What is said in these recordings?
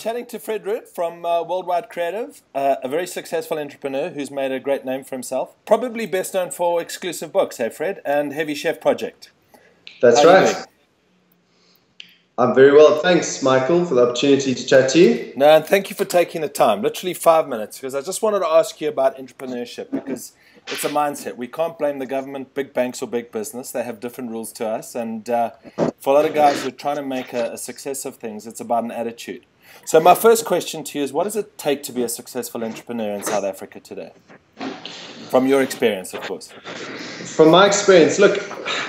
chatting to Fred Roed from Worldwide Creative, a very successful entrepreneur who's made a great name for himself. Probably best known for exclusive books, hey Fred, and Heavy Chef Project. That's right. I'm very well, thanks, Michael, for the opportunity to chat to you. No, and thank you for taking the time, literally 5 minutes, because I just wanted to ask you about entrepreneurship, because it's a mindset. We can't blame the government, big banks, or big business. They have different rules to us, and for a lot of guys who are trying to make a success of things, it's about an attitude. So my first question to you is, what does it take to be a successful entrepreneur in South Africa today? From your experience, of course. From my experience, look,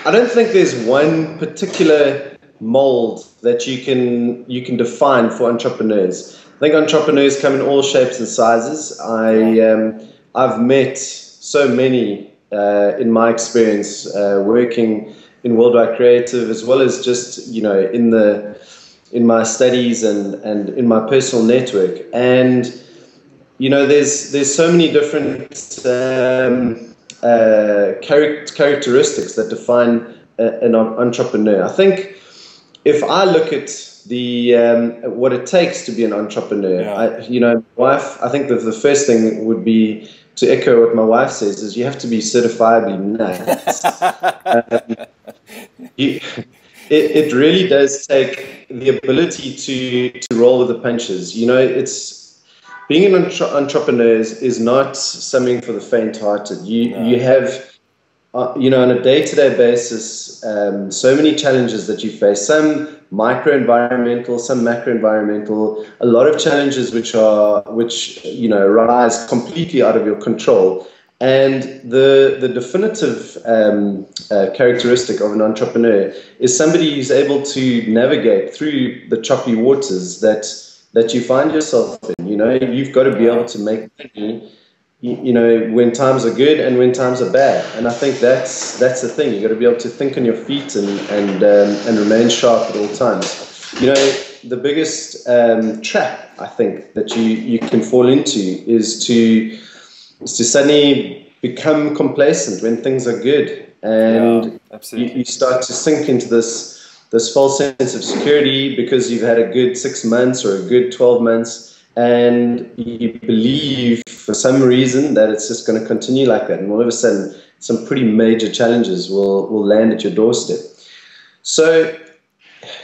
I don't think there's one particular mold that you can define for entrepreneurs. I think entrepreneurs come in all shapes and sizes. I've met so many in my experience working in Worldwide Creative, as well as just in my studies and in my personal network. And there's so many different characteristics that define an entrepreneur. I think if I look at what it takes to be an entrepreneur, wife, I think that the first thing would be to echo what my wife says, is you have to be certifiably nuts. It really does take the ability to roll with the punches. It's being an entrepreneur is not something for the faint-hearted. You have on a day-to-day basis, so many challenges that you face, some micro-environmental, some macro-environmental, a lot of challenges which arise completely out of your control. And the definitive characteristic of an entrepreneur is somebody who's able to navigate through the choppy waters that you find yourself in. You've got to be able to make money when times are good and when times are bad. And I think that's the thing. You've got to be able to think on your feet and remain sharp at all times. The biggest trap, I think, that you can fall into is to suddenly become complacent when things are good. And you start to sink into this false sense of security because you've had a good 6 months or a good 12 months. And you believe for some reason that it's just going to continue like that. And all of a sudden, some pretty major challenges will land at your doorstep. So,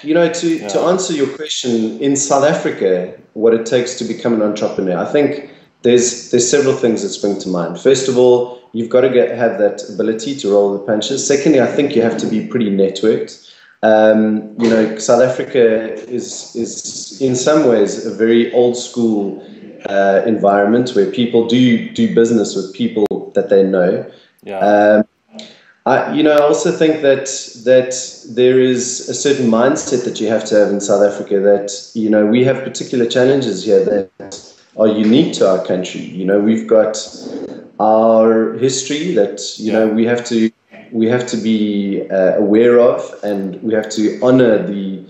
to answer your question, in South Africa, what it takes to become an entrepreneur, I think there's several things that spring to mind. First of all, you've got to have that ability to roll the punches. Secondly, I think you have to be pretty networked. South Africa is in some ways a very old school environment where people do business with people that they know. I also think that there is a certain mindset that you have to have in South Africa that, we have particular challenges here that are unique to our country. We've got our history that, we have to be aware of, and we have to honor the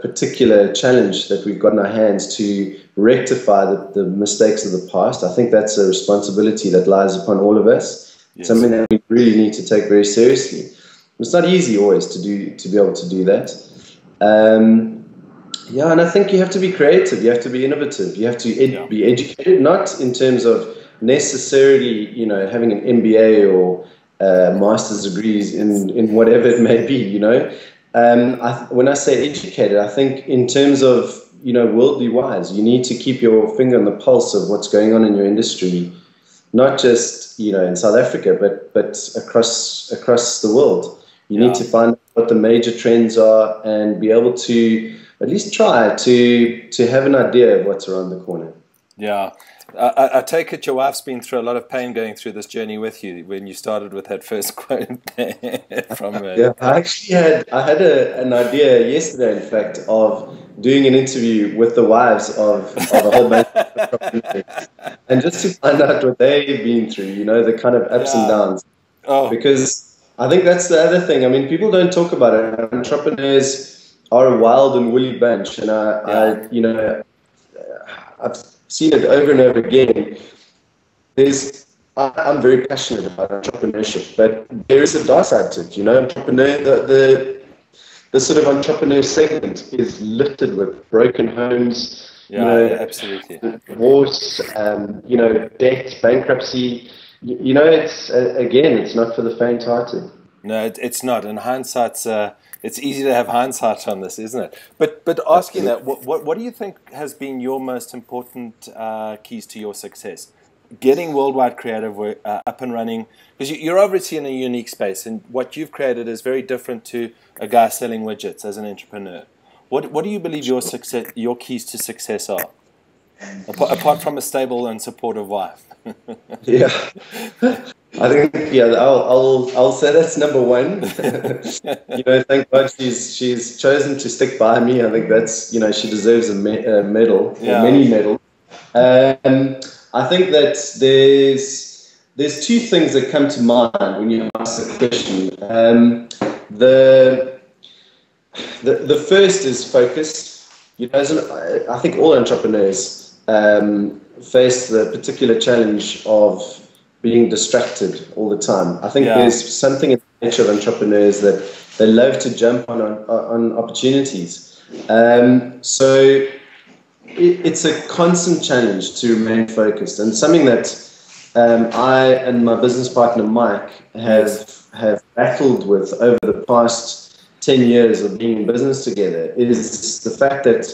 particular challenge that we've got in our hands to rectify the mistakes of the past. I think that's a responsibility that lies upon all of us. Yes. Something that we really need to take very seriously. It's not easy always to be able to do that. And I think you have to be creative. You have to be innovative. You have to be educated, not in terms of necessarily, having an MBA or master's degrees in whatever it may be, when I say educated, I think in terms of, worldly wise, you need to keep your finger on the pulse of what's going on in your industry, not just, in South Africa, but across the world. You need to find out what the major trends are and be able to at least try to have an idea of what's around the corner. Yeah. I take it your wife's been through a lot of pain going through this journey with you when you started with that first quote from her. Yeah, I had an idea yesterday, in fact, of doing an interview with the wives of a whole bunch of entrepreneurs, and just to find out what they've been through, the kind of ups and downs. Because I think that's the other thing. I mean, people don't talk about it. Entrepreneurs are a wild and woolly bunch, and I've seen it over and over again. I'm very passionate about entrepreneurship, but there is a dark side to it. Entrepreneur, the sort of entrepreneur segment is littered with broken homes, Yeah, yeah, absolutely. Divorce, debt, bankruptcy. It's again, it's not for the faint-hearted. No, it's not. And it's easy to have hindsight on this, isn't it? But asking Absolutely. that, what do you think has been your most important keys to your success? Getting Worldwide Creative up and running, because you're obviously in a unique space, and what you've created is very different to a guy selling widgets as an entrepreneur. What do you believe your keys to success are, apart from a stable and supportive wife? Yeah, I think I'll say that's number one. Thank God she's chosen to stick by me. I think that's she deserves a medal or Yeah. many medals. I think that there's two things that come to mind when you ask the question. The first is focus. I think all entrepreneurs face the particular challenge of being distracted all the time. I think there's something in the nature of entrepreneurs that they love to jump on opportunities. So it's a constant challenge to remain focused, and something that I and my business partner Mike have battled with over the past 10 years of being in business together is the fact that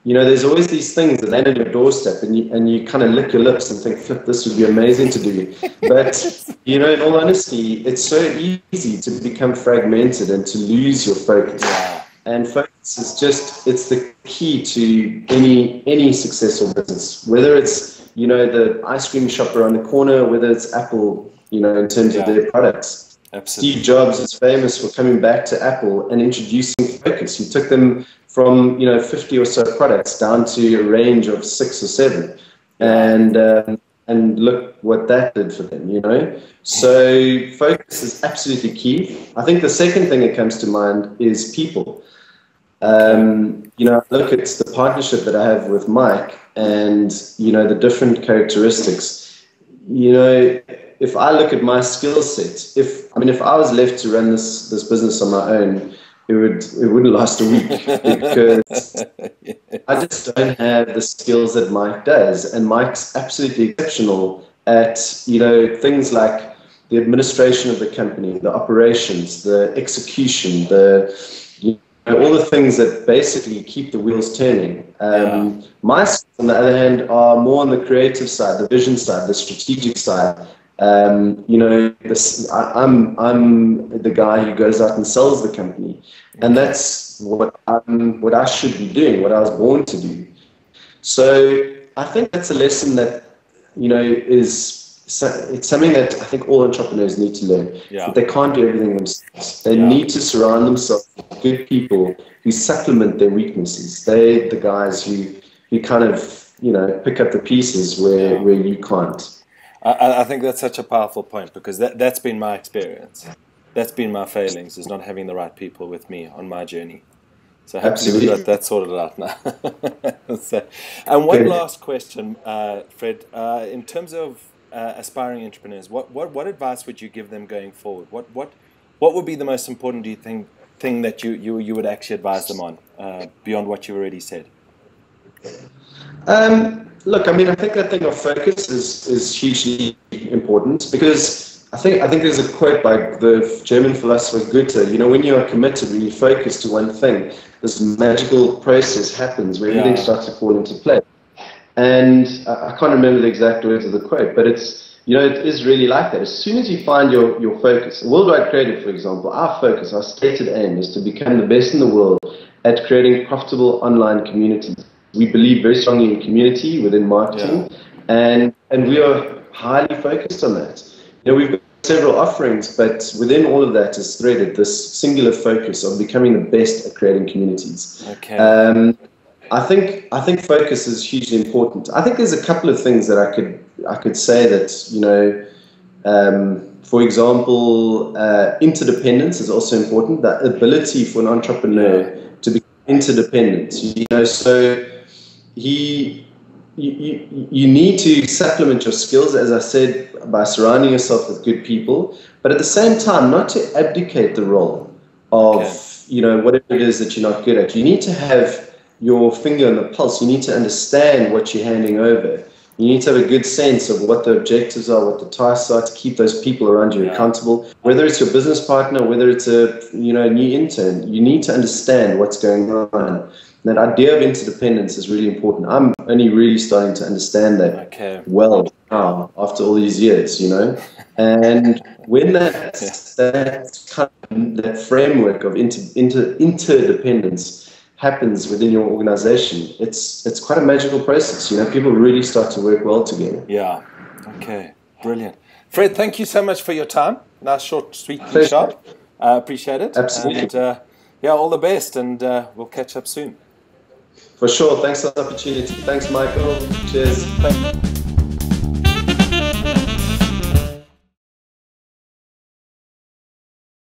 there's always these things that land on your doorstep, and you kind of lick your lips and think, flip, this would be amazing to do. But, in all honesty, it's so easy to become fragmented and to lose your focus. And focus is it's the key to any successful business, whether it's, the ice cream shop around the corner, whether it's Apple, in terms of their products. Absolutely. Steve Jobs is famous for coming back to Apple and introducing focus. He took them from 50 or so products down to a range of 6 or 7, and look what that did for them. So focus is absolutely key. I think the second thing that comes to mind is people. Look at the partnership that I have with Mike, and the different characteristics. If I look at my skill set, if I was left to run this business on my own, it wouldn't last a week, because I just don't have the skills that Mike does, and Mike's absolutely exceptional at things like the administration of the company, the operations, the execution, all the things that basically keep the wheels turning. My skills, on the other hand, are more on the creative side, the vision side, the strategic side. I'm the guy who goes out and sells the company, and that's what I should be doing, what I was born to do. So I think that's a lesson that it's something that I think all entrepreneurs need to learn. That they can't do everything themselves. They need to surround themselves with good people who supplement their weaknesses. They're the guys who kind of pick up the pieces where you can't. I think that's such a powerful point, because that's been my experience. That's been my failings, is not having the right people with me on my journey. So hopefully we've got that sorted out now. And one last question, Fred. In terms of aspiring entrepreneurs, what advice would you give them going forward? What would be the most important, do you think, thing that you would actually advise them on, beyond what you've already said? Look, I think that thing of focus is hugely important, because I think there's a quote by the German philosopher Goethe. When you are committed, when you focus to one thing, this magical process happens where everything starts to fall into place. And I can't remember the exact words of the quote, but it's it is really like that. As soon as you find your focus, Worldwide Creative, for example, our focus, our stated aim is to become the best in the world at creating profitable online communities. We believe very strongly in community within marketing, and we are highly focused on that. We've got several offerings, but within all of that is threaded this singular focus of becoming the best at creating communities. I think focus is hugely important. I think there's a couple of things that I could say that for example, interdependence is also important. The ability for an entrepreneur to be interdependent. So you need to supplement your skills, as I said, by surrounding yourself with good people, but at the same time, not to abdicate the role of whatever it is that you're not good at. You need to have your finger on the pulse. You need to understand what you're handing over. You need to have a good sense of what the objectives are, what the tasks are, to keep those people around you accountable. Whether it's your business partner, whether it's a new intern, you need to understand what's going on. And that idea of interdependence is really important. I'm only really starting to understand that well now after all these years, And when that framework of interdependence happens within your organization, it's quite a magical process. People really start to work well together. Yeah. Okay. Brilliant. Fred, thank you so much for your time. Nice, short, sweet, and sharp. I appreciate it. Absolutely. And all the best, and we'll catch up soon. For sure. Thanks for the opportunity. Thanks, Michael. Cheers. Thank you.